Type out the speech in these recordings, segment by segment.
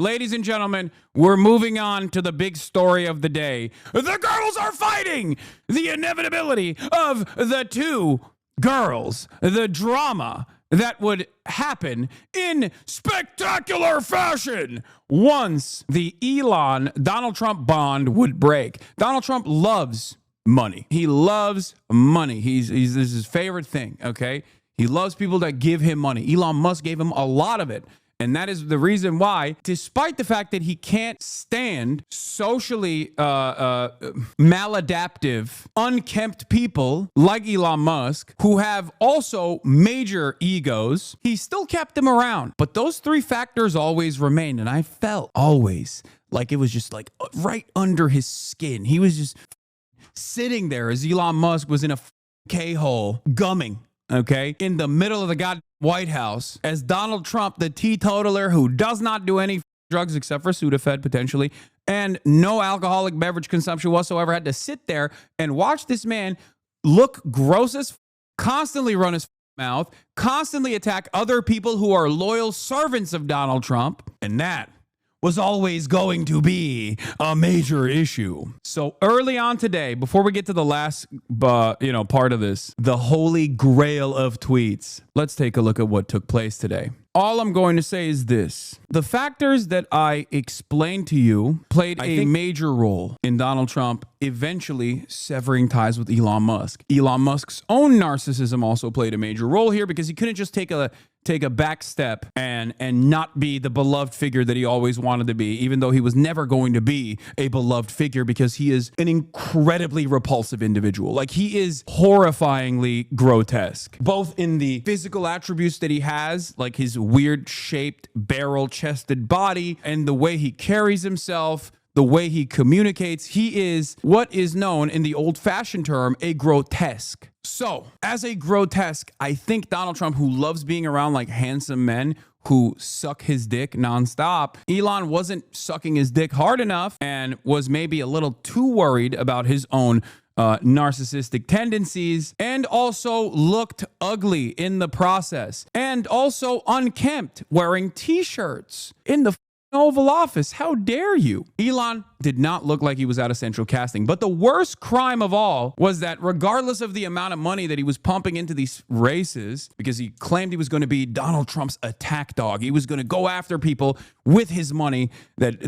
Ladies and gentlemen, we're moving on to the big story of the day. The girls are fighting! The inevitability of the two girls. The drama that would happen in spectacular fashion once the Donald Trump bond would break. Donald Trump loves money. He loves money. This is his favorite thing, okay? He loves people that give him money. Elon Musk gave him a lot of it. And that is the reason why, despite the fact that he can't stand socially maladaptive, unkempt people like Elon Musk, who have also major egos, he still kept them around. But those three factors always remained. And I felt always like it was just like right under his skin. He was just sitting there as Elon Musk was in a K-hole gumming, okay, in the middle of the goddamn White House, as Donald Trump, the teetotaler who does not do any drugs except for Sudafed potentially, and no alcoholic beverage consumption whatsoever, had to sit there and watch this man look gross as constantly run his mouth, constantly attack other people who are loyal servants of Donald Trump, and that was always going to be a major issue. So early on today, before we get to the last part of this, the holy grail of tweets, let's take a look at what took place today. All I'm going to say is this. The factors that I explained to you played a major role in Donald Trump eventually severing ties with Elon Musk. Elon Musk's own narcissism also played a major role here, because he couldn't just take a back step and not be the beloved figure that he always wanted to be, even though he was never going to be a beloved figure, because he is an incredibly repulsive individual. Like, he is horrifyingly grotesque, both in the physical attributes that he has, like his weird shaped barrel-chested body, and the way he carries himself, the way he communicates. He is what is known in the old-fashioned term, a grotesque. So, as a grotesque, I think Donald Trump, who loves being around like handsome men who suck his dick nonstop, Elon wasn't sucking his dick hard enough and was maybe a little too worried about his own narcissistic tendencies, and also looked ugly in the process, and also unkempt, wearing t-shirts in the Oval Office. How dare you? Elon did not look like he was out of central casting. But the worst crime of all was that, regardless of the amount of money that he was pumping into these races, because he claimed he was going to be Donald Trump's attack dog, he was going to go after people with his money that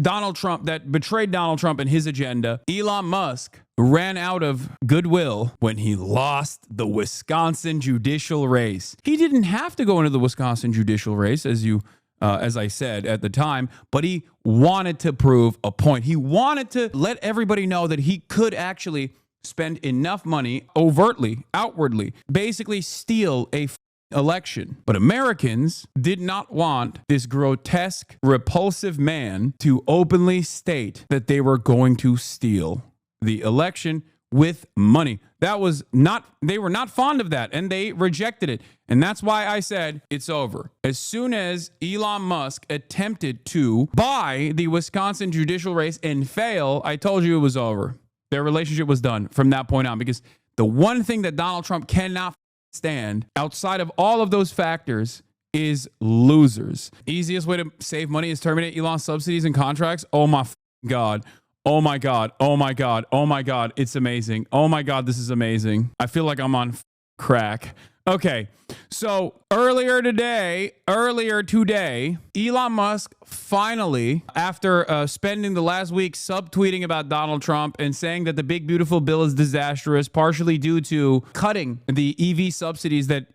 betrayed Donald Trump and his agenda, Elon Musk ran out of goodwill when he lost the Wisconsin judicial race. He didn't have to go into the Wisconsin judicial race, as I said at the time, but he wanted to prove a point. He wanted to let everybody know that he could actually spend enough money overtly, outwardly, basically steal a election. But Americans did not want this grotesque, repulsive man to openly state that they were going to steal the election with money. They were not fond of that, and they rejected it. And that's why I said it's over. As soon as Elon Musk attempted to buy the Wisconsin judicial race and fail, I told you it was over. Their relationship was done from that point on, because the one thing that Donald Trump cannot stand outside of all of those factors is losers. Easiest way to save money is terminate Elon's subsidies and contracts. Oh my God. Oh my God. Oh my God. Oh my God. It's amazing. Oh my God. This is amazing. I feel like I'm on crack. Okay. So earlier today, Elon Musk finally, after spending the last week subtweeting about Donald Trump and saying that the big beautiful bill is disastrous, partially due to cutting the EV subsidies that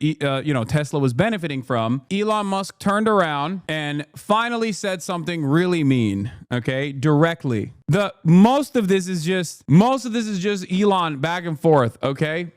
Tesla was benefiting from, Elon Musk turned around and finally said something really mean, okay, directly. Most of this is just Elon back and forth, okay?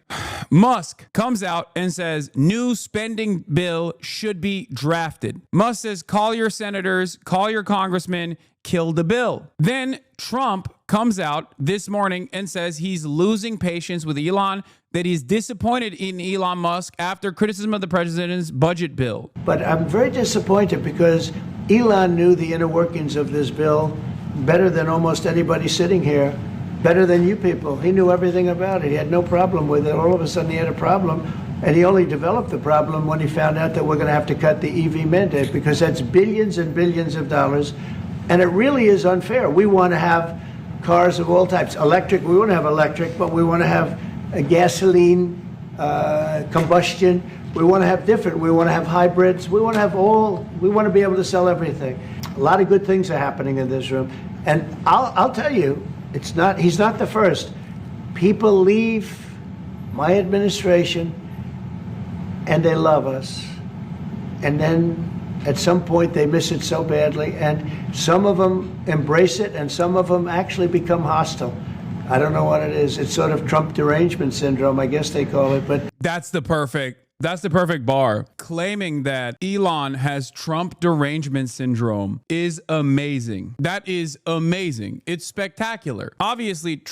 Musk comes out and says new spending bill should be drafted. Musk says call your senators, call your congressmen, kill the bill. Then Trump comes out this morning and says he's losing patience with Elon, that he's disappointed in Elon Musk after criticism of the president's budget bill. But I'm very disappointed because Elon knew the inner workings of this bill better than almost anybody sitting here, better than you people. He knew everything about it. He had no problem with it. All of a sudden he had a problem, and he only developed the problem when he found out that we're going to have to cut the EV mandate, because that's billions and billions of dollars. And it really is unfair. We want to have cars of all types. Electric, we want to have electric, but we want to have a gasoline, combustion. We want to have different. We want to have hybrids. We want to have all. We want to be able to sell everything. A lot of good things are happening in this room. And I'll tell you, it's not. He's not the first. People leave my administration and they love us. And then at some point they miss it so badly. And some of them embrace it and some of them actually become hostile. I don't know what it is. It's sort of Trump derangement syndrome, I guess they call it. But That's the perfect bar. Claiming that Elon has Trump derangement syndrome is amazing. That is amazing. It's spectacular. Obviously,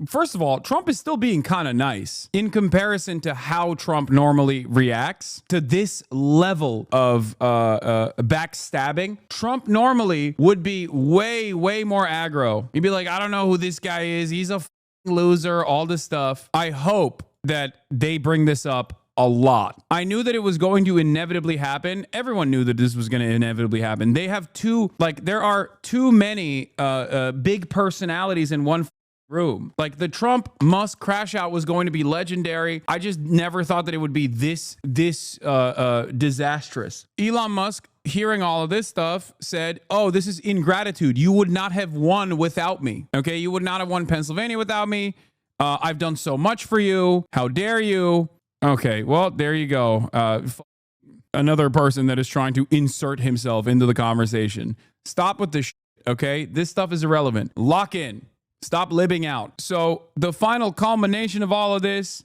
first of all, Trump is still being kind of nice in comparison to how Trump normally reacts to this level of backstabbing. Trump normally would be way, way more aggro. He'd be like, I don't know who this guy is. He's a loser, all this stuff. I hope that they bring this up a lot. I knew that it was going to inevitably happen. Everyone knew that this was going to inevitably happen. They have there are too many big personalities in one room. Like the Trump Musk crash out was going to be legendary. I just never thought that it would be this disastrous. Elon Musk, hearing all of this stuff, said, oh, this is ingratitude. You would not have won without me. Okay, you would not have won Pennsylvania without me. I've done so much for you. How dare you? Okay, well, there you go. Another person that is trying to insert himself into the conversation. Stop with this shit, okay? This stuff is irrelevant. Lock in. Stop libbing out. So the final culmination of all of this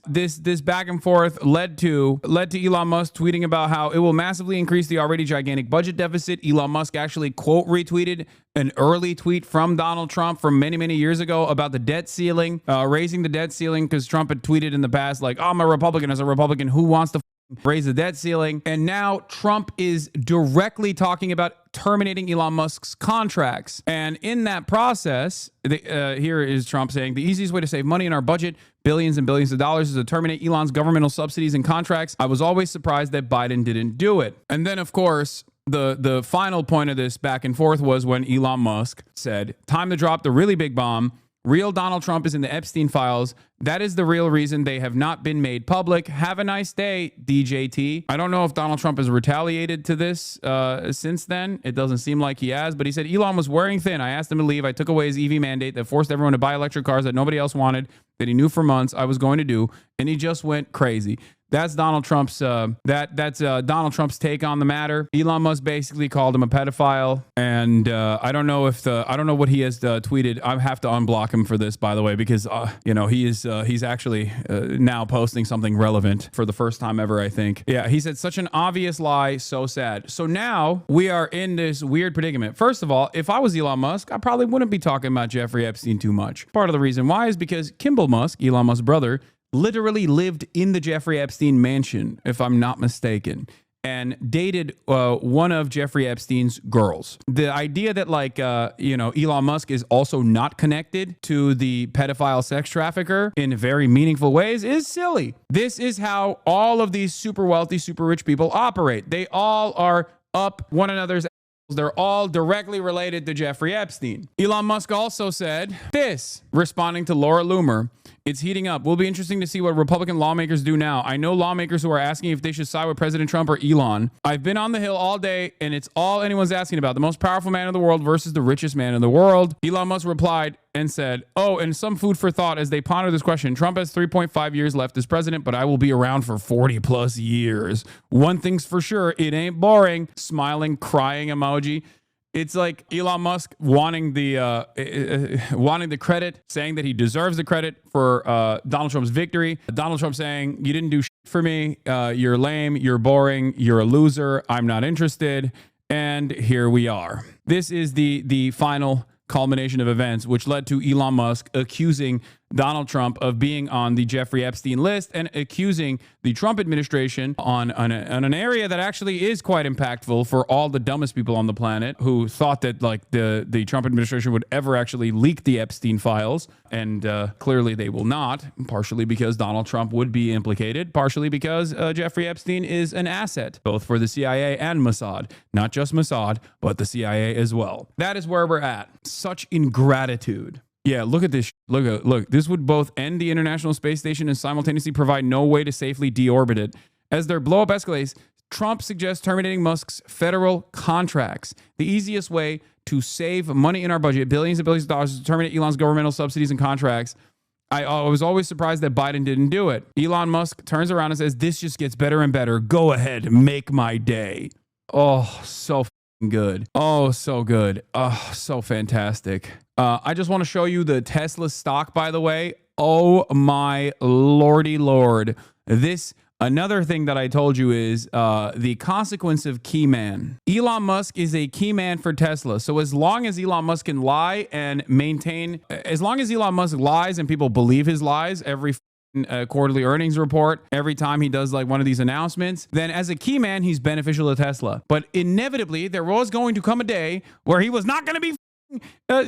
back and forth led to Elon Musk tweeting about how it will massively increase the already gigantic budget deficit. Elon Musk actually quote retweeted an early tweet from Donald Trump from many, many years ago about the debt ceiling, raising the debt ceiling, because Trump had tweeted in the past like, oh, I'm a Republican. As a Republican, who wants to raise the debt ceiling? And now Trump is directly talking about terminating Elon Musk's contracts. And in that process, here is Trump saying, the easiest way to save money in our budget, billions and billions of dollars, is to terminate Elon's governmental subsidies and contracts. I was always surprised that Biden didn't do it. And then, of course, the final point of this back and forth was when Elon Musk said, time to drop the really big bomb. Real Donald Trump is in the Epstein files. That is the real reason they have not been made public. Have a nice day, DJT. I don't know if Donald Trump has retaliated to this since then. It doesn't seem like he has, but he said Elon was wearing thin. I asked him to leave. I took away his EV mandate that forced everyone to buy electric cars that nobody else wanted, that he knew for months I was going to do, and he just went crazy. That's Donald Trump's Donald Trump's take on the matter. Elon Musk basically called him a pedophile, and I don't know what he has tweeted. I have to unblock him for this, by the way, because he's actually now posting something relevant for the first time ever, I think. Yeah, he said such an obvious lie, so sad. So now we are in this weird predicament. First of all, if I was Elon Musk, I probably wouldn't be talking about Jeffrey Epstein too much. Part of the reason why is because Kimball Musk, Elon Musk's brother, literally lived in the Jeffrey Epstein mansion, if I'm not mistaken, and dated one of Jeffrey Epstein's girls. The idea that Elon Musk is also not connected to the pedophile sex trafficker in very meaningful ways is silly. This is how all of these super wealthy, super rich people operate. They all are up one another's. They're all directly related to Jeffrey Epstein. Elon Musk also said this, responding to Laura Loomer. It's heating up. Will be interesting to see what Republican lawmakers do now. I know lawmakers who are asking if they should side with President Trump or Elon. I've been on the Hill all day, and it's all anyone's asking about. The most powerful man in the world versus the richest man in the world. Elon Musk replied and said, oh, and some food for thought as they ponder this question. Trump has 3.5 years left as president, but I will be around for 40 plus years. One thing's for sure, it ain't boring. Smiling, crying emoji. It's like Elon Musk wanting the credit, saying that he deserves the credit for Donald Trump's victory. Donald Trump saying, you didn't do shit for me. You're lame. You're boring. You're a loser. I'm not interested. And here we are. This is the final culmination of events, which led to Elon Musk accusing Donald Trump of being on the Jeffrey Epstein list and accusing the Trump administration on an area that actually is quite impactful for all the dumbest people on the planet who thought that like the Trump administration would ever actually leak the Epstein files. And clearly they will not, partially because Donald Trump would be implicated, partially because Jeffrey Epstein is an asset, both for the CIA and Mossad. Not just Mossad, but the CIA as well. That is where we're at. Such ingratitude. Yeah, look at this. Look. This would both end the International Space Station and simultaneously provide no way to safely deorbit it. As their blow-up escalates, Trump suggests terminating Musk's federal contracts. The easiest way to save money in our budget, billions and billions of dollars, is to terminate Elon's governmental subsidies and contracts. I was always surprised that Biden didn't do it. Elon Musk turns around and says, this just gets better and better. Go ahead, make my day. Oh, so good. Oh, so good. Oh, so fantastic. I just want to show you the Tesla stock, by the way. Oh my lordy lord. Another thing that I told you is the consequence of key man. Elon Musk is a key man for Tesla. So as long as Elon Musk can lie and maintain, as long as Elon Musk lies and people believe his lies every quarterly earnings report, every time he does like one of these announcements, then as a key man, he's beneficial to Tesla. But inevitably, there was going to come a day where he was not going to be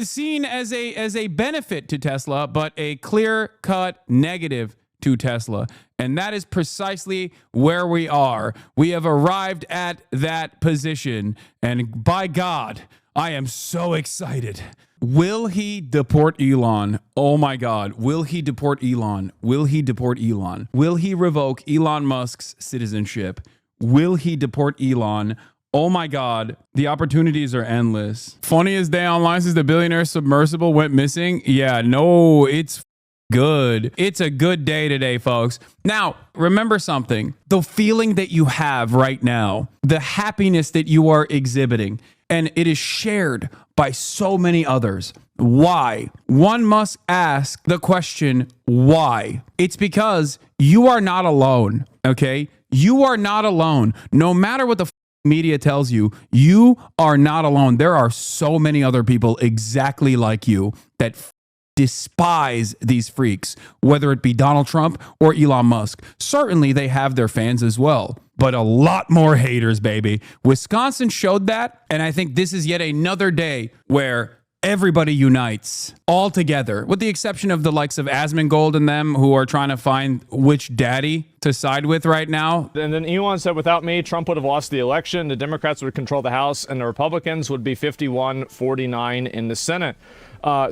seen as a benefit to Tesla, but a clear-cut negative to Tesla. And that is precisely where we are. We have arrived at that position. And by God, I am so excited. Will he deport Elon? Oh my God. Will he deport Elon? Will he deport Elon? Will he revoke Elon Musk's citizenship? Will he deport Elon? Oh my God, the opportunities are endless. Funniest day online since the billionaire submersible went missing. Yeah, no, it's good. It's a good day today, folks. Now, remember something. The feeling that you have right now, the happiness that you are exhibiting, and it is shared by so many others. Why? One must ask the question, why? It's because you are not alone, okay? You are not alone. No matter what the media tells you, you are not alone. There are so many other people exactly like you that despise these freaks, whether it be Donald Trump or Elon Musk. Certainly they have their fans as well, but a lot more haters, baby. Wisconsin showed that, and I think this is yet another day where everybody unites all together, with the exception of the likes of Asmongold and them, who are trying to find which daddy to side with right now. And then Elon said, without me, Trump would have lost the election. The Democrats would control the House, and the Republicans would be 51-49 in the Senate.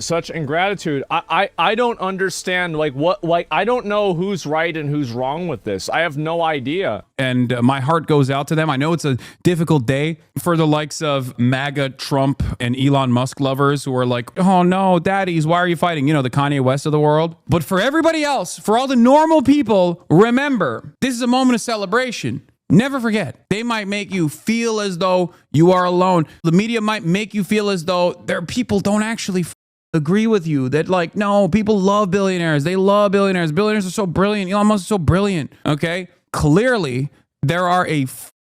Such ingratitude. I don't understand, I don't know who's right and who's wrong with this. I have no idea. And my heart goes out to them. I know it's a difficult day for the likes of MAGA, Trump, and Elon Musk lovers who are like, oh no, daddies, why are you fighting? You know, the Kanye West of the world. But for everybody else, for all the normal people, remember, this is a moment of celebration. Never forget, they might make you feel as though you are alone. The media might make you feel as though their people don't actually agree with you. That like, no, people love billionaires. They love billionaires. Billionaires are so brilliant. Elon Musk is so brilliant. Okay. Clearly, there are a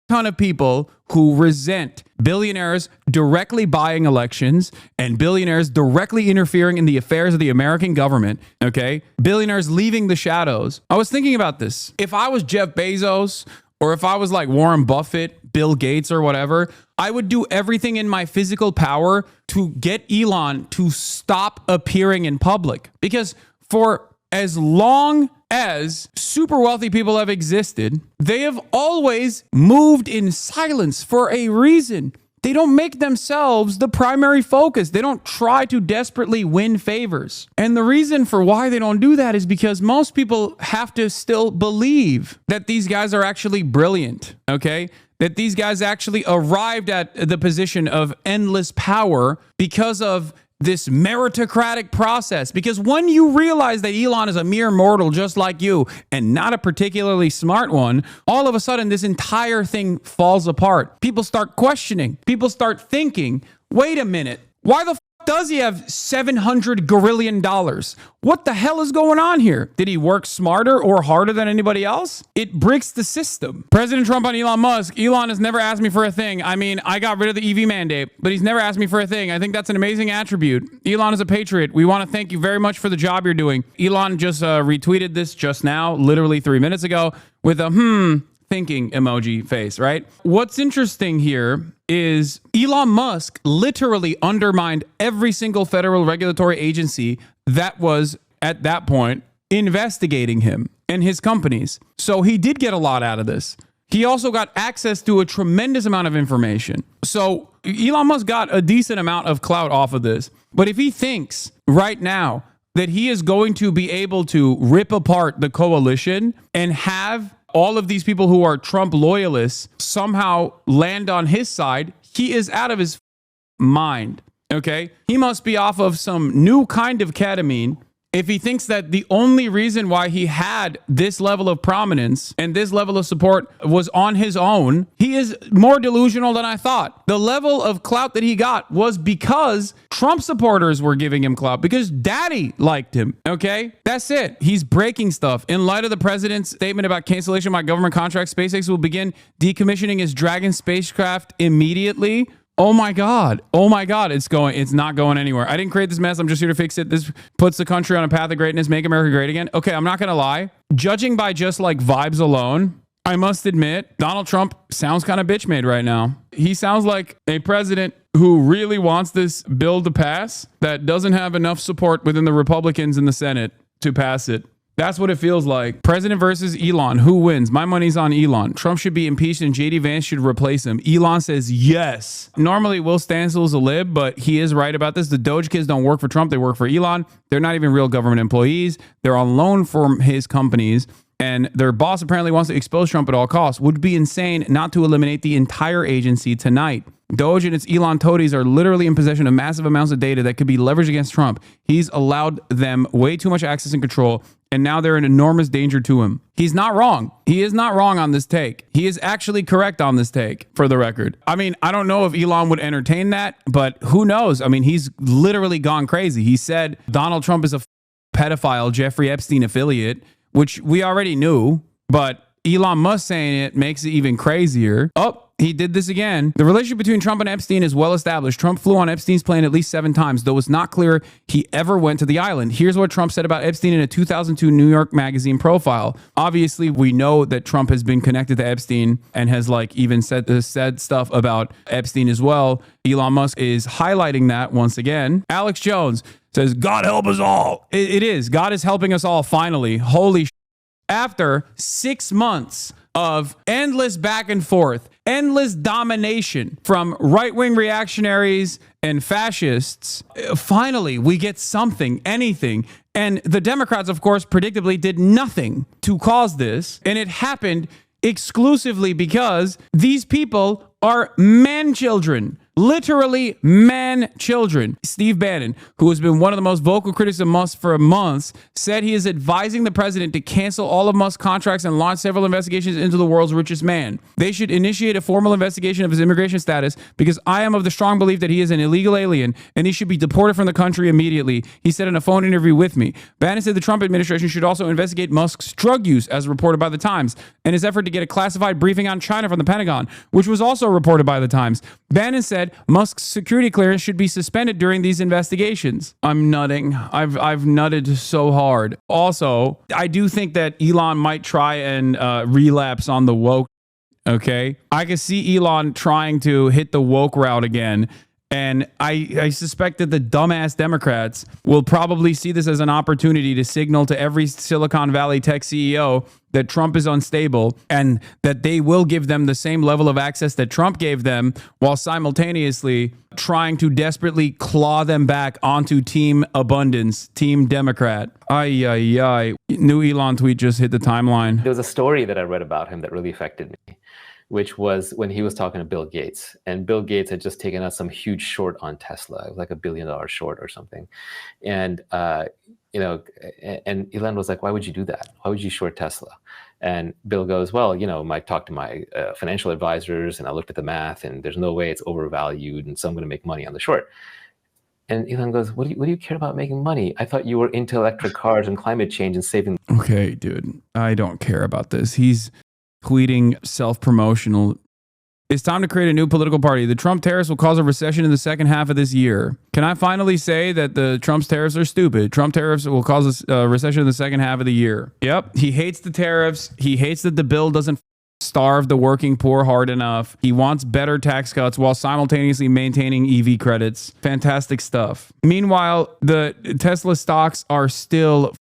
ton of people who resent billionaires directly buying elections and billionaires directly interfering in the affairs of the American government. Okay. Billionaires leaving the shadows. I was thinking about this. If I was Jeff Bezos, or if I was like Warren Buffett, Bill Gates, or whatever, I would do everything in my physical power to get Elon to stop appearing in public. Because for as long as super wealthy people have existed, they have always moved in silence for a reason. They don't make themselves the primary focus. They don't try to desperately win favors. And the reason for why they don't do that is because most people have to still believe that these guys are actually brilliant, okay? That these guys actually arrived at the position of endless power because of this meritocratic process. Because when you realize that Elon is a mere mortal just like you and not a particularly smart one, all of a sudden this entire thing falls apart. People start questioning. People start thinking, wait a minute, why the does he have $700 billion? What the hell is going on here? Did he work smarter or harder than anybody else? It breaks the system. President Trump on Elon Musk. Elon has never asked me for a thing. I mean, I got rid of the EV mandate, but he's never asked me for a thing. I think that's an amazing attribute. Elon is a patriot. We want to thank you very much for the job you're doing. Elon just retweeted this just now, literally 3 minutes ago, with a thinking emoji face, right? What's interesting here is Elon Musk literally undermined every single federal regulatory agency that was at that point investigating him and his companies. So he did get a lot out of this. He also got access to a tremendous amount of information. So Elon Musk got a decent amount of clout off of this. But if he thinks right now that he is going to be able to rip apart the coalition and have all of these people who are Trump loyalists somehow land on his side, he is out of his mind, okay? He must be off of some new kind of ketamine if he thinks that the only reason why he had this level of prominence and this level of support was on his own. He is more delusional than I thought. The level of clout that he got was because Trump supporters were giving him clout, because daddy liked him, okay? That's it. He's breaking stuff. In light of the president's statement about cancellation of my government contract, SpaceX will begin decommissioning his Dragon spacecraft immediately. Oh my God. It's not going anywhere. I didn't create this mess. I'm just here to fix it. This puts the country on a path of greatness. Make America great again. Okay, I'm not going to lie. Judging by just like vibes alone, I must admit, Donald Trump sounds kind of bitch made right now. He sounds like a president who really wants this bill to pass that doesn't have enough support within the Republicans in the Senate to pass it. That's what it feels like. President versus Elon. Who wins? My money's on Elon. Trump should be impeached and JD Vance should replace him. Elon says yes. Normally, Will Stansel's a lib, but he is right about this. The Doge kids don't work for Trump. They work for Elon. They're not even real government employees. They're on loan from his companies. And their boss apparently wants to expose Trump at all costs. Would be insane not to eliminate the entire agency tonight. Doge and its Elon toadies are literally in possession of massive amounts of data that could be leveraged against Trump. He's allowed them way too much access and control, and now they're in enormous danger to him. He's not wrong. He is not wrong on this take. He is actually correct on this take, for the record. I mean, I don't know if Elon would entertain that, but who knows? I mean, he's literally gone crazy. He said Donald Trump is a pedophile, Jeffrey Epstein affiliate, which we already knew, but Elon Musk saying it makes it even crazier. Oh, he did this again. The relationship between Trump and Epstein is well established. Trump flew on Epstein's plane at least 7 times, though it's not clear he ever went to the island. Here's what Trump said about Epstein in a 2002 New York Magazine profile. Obviously, we know that Trump has been connected to Epstein and has like even said stuff about Epstein as well. Elon Musk is highlighting that once again. Alex Jones says, God help us all. It is. God is helping us all finally. Holy shit. After 6 months of endless back and forth, endless domination from right-wing reactionaries and fascists, finally we get something, anything. And the Democrats, of course, predictably did nothing to cause this. And it happened exclusively because these people are man-children. Literally man-children. Steve Bannon, who has been one of the most vocal critics of Musk for months, said he is advising the president to cancel all of Musk's contracts and launch several investigations into the world's richest man. They should initiate a formal investigation of his immigration status because I am of the strong belief that he is an illegal alien and he should be deported from the country immediately, he said in a phone interview with me. Bannon said the Trump administration should also investigate Musk's drug use, as reported by the Times, and his effort to get a classified briefing on China from the Pentagon, which was also reported by the Times. Bannon said Musk's security clearance should be suspended during these investigations. I'm nutting. I've nutted so hard. Also, I do think that Elon might try and relapse on the woke. Okay, I can see Elon trying to hit the woke route again. And I suspect that the dumbass Democrats will probably see this as an opportunity to signal to every Silicon Valley tech CEO that Trump is unstable and that they will give them the same level of access that Trump gave them while simultaneously trying to desperately claw them back onto Team Abundance, Team Democrat. Ay, ay, ay. New Elon tweet just hit the timeline. There was a story that I read about him that really affected me, which was when he was talking to Bill Gates. And Bill Gates had just taken out some huge short on Tesla. It was like $1 billion short or something. And, and Elon was like, why would you do that? Why would you short Tesla? And Bill goes, well, I talked to my financial advisors and I looked at the math and there's no way it's overvalued. And so I'm going to make money on the short. And Elon goes, what do you care about making money? I thought you were into electric cars and climate change and saving. Okay, dude, I don't care about this. He's tweeting self-promotional. It's time to create a new political party. The Trump tariffs will cause a recession in the second half of this year. Can I finally say that the Trump's tariffs are stupid? Trump tariffs will cause a recession in the second half of the year. Yep. He hates the tariffs. He hates that the bill doesn't starve the working poor hard enough. He wants better tax cuts while simultaneously maintaining EV credits. Fantastic stuff. Meanwhile, the Tesla stocks are still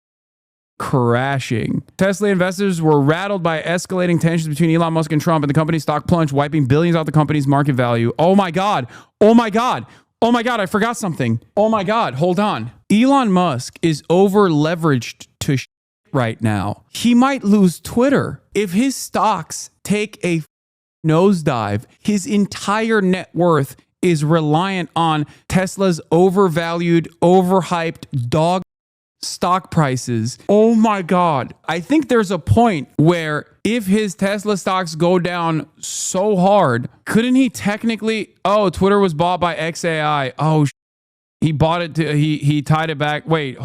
crashing. Tesla investors were rattled by escalating tensions between Elon Musk and Trump, and the company's stock plunged, wiping billions off the company's market value. Oh my God. Oh my God. Oh my God. I forgot something. Oh my God. Hold on. Elon Musk is over leveraged to right now. He might lose Twitter. If his stocks take a nosedive, his entire net worth is reliant on Tesla's overvalued, overhyped dog stock prices. Oh my God. I think there's a point where if his Tesla stocks go down so hard, couldn't he technically, Twitter was bought by XAI. He bought it he tied it back. Wait,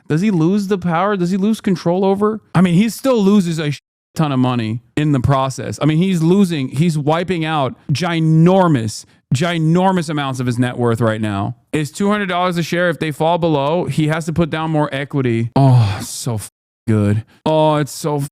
does he lose the power? Does he lose control over? I mean, he still loses a ton of money in the process. I mean, he's wiping out ginormous amounts of his net worth right now. It's $200 a share. If they fall below, he has to put down more equity. Oh, so good. Oh, it's so good.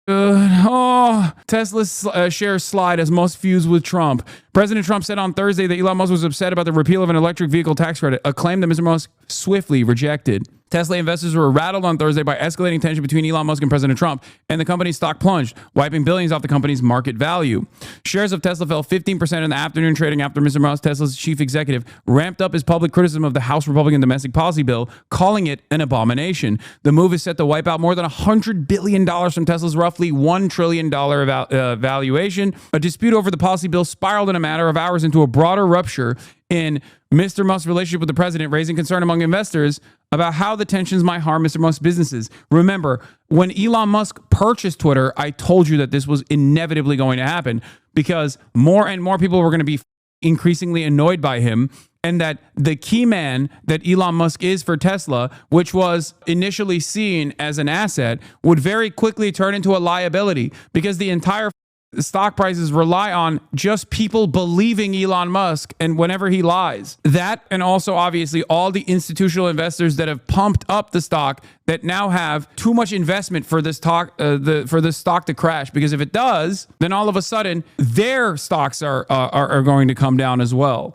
Oh, Tesla's shares slide as most fuse with Trump. President Trump said on Thursday that Elon Musk was upset about the repeal of an electric vehicle tax credit, a claim that Mr. Musk swiftly rejected. Tesla investors were rattled on Thursday by escalating tension between Elon Musk and President Trump, and the company's stock plunged, wiping billions off the company's market value. Shares of Tesla fell 15% in the afternoon trading after Mr. Musk, Tesla's chief executive, ramped up his public criticism of the House Republican domestic policy bill, calling it an abomination. The move is set to wipe out more than $100 billion from Tesla's roughly $1 trillion valuation. A dispute over the policy bill spiraled in a matter of hours into a broader rupture in Mr. Musk's relationship with the president, raising concern among investors about how the tensions might harm Mr. Musk's businesses. Remember, when Elon Musk purchased Twitter, I told you that this was inevitably going to happen because more and more people were going to be increasingly annoyed by him, and that the key man that Elon Musk is for Tesla, which was initially seen as an asset, would very quickly turn into a liability because the entire stock prices rely on just people believing Elon Musk and whenever he lies. That, and also obviously all the institutional investors that have pumped up the stock that now have too much investment for this stock to crash, because if it does, then all of a sudden their stocks are going to come down as well.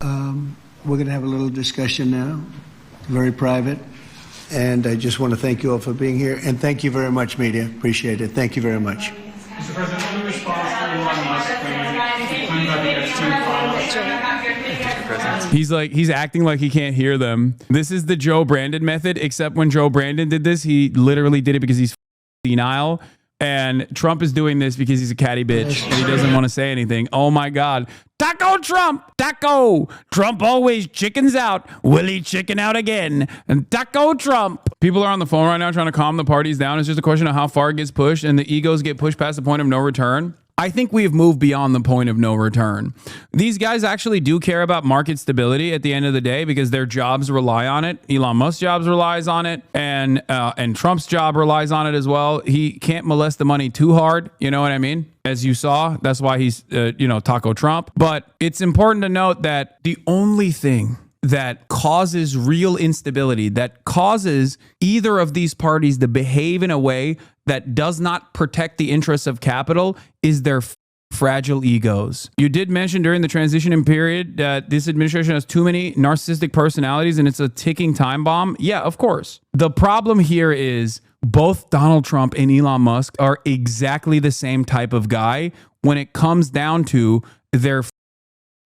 We're going to have a little discussion now, very private. And I just want to thank you all for being here. And thank you very much, media. Appreciate it. Thank you very much. Mr. President, any response to Elon Musk claiming about the Epstein files? He's acting like he can't hear them. This is the Joe Brandon method, except when Joe Brandon did this, he literally did it because he's senile. And Trump is doing this because he's a catty bitch and he doesn't want to say anything. Oh my God. Taco Trump! Taco! Trump always chickens out. Will he chicken out again? And Taco Trump! People are on the phone right now trying to calm the parties down. It's just a question of how far it gets pushed and the egos get pushed past the point of no return. I think we have moved beyond the point of no return. These guys actually do care about market stability at the end of the day because their jobs rely on it. Elon Musk's jobs relies on it, and Trump's job relies on it as well. He can't molest the money too hard. You know what I mean? As you saw, that's why he's, Taco Trump. But it's important to note that the only thing that causes real instability, that causes either of these parties to behave in a way that does not protect the interests of capital, is their fragile egos. You did mention during the transition period that this administration has too many narcissistic personalities and it's a ticking time bomb. Yeah, of course. The problem here is both Donald Trump and Elon Musk are exactly the same type of guy when it comes down to their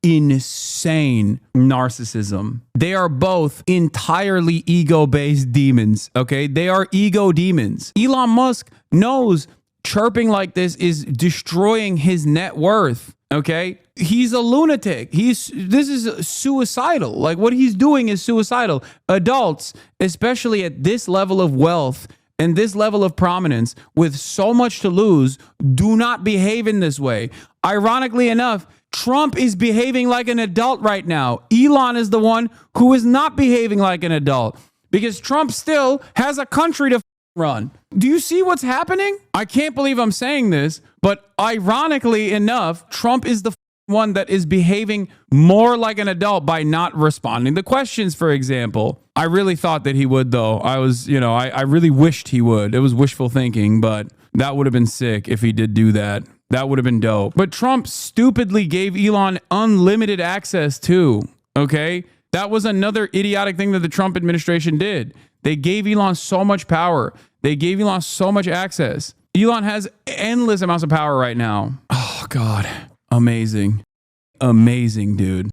insane narcissism. They are both entirely ego-based demons, okay? They are ego demons. Elon Musk knows chirping like this is destroying his net worth, okay? He's a lunatic. This is suicidal. Like, what he's doing is suicidal. Adults, especially at this level of wealth and this level of prominence with so much to lose, do not behave in this way. Ironically enough, Trump is behaving like an adult right now. Elon is the one who is not behaving like an adult because Trump still has a country to run. Do you see what's happening? I can't believe I'm saying this, but ironically enough, Trump is the one that is behaving more like an adult by not responding to questions, for example. I really thought that he would, though. I was, I really wished he would. It was wishful thinking, but that would have been sick if he did do that. That would have been dope. But Trump stupidly gave Elon unlimited access too. Okay? That was another idiotic thing that the Trump administration did. They gave Elon so much power. They gave Elon so much access. Elon has endless amounts of power right now. Oh, God. Amazing. Amazing, dude.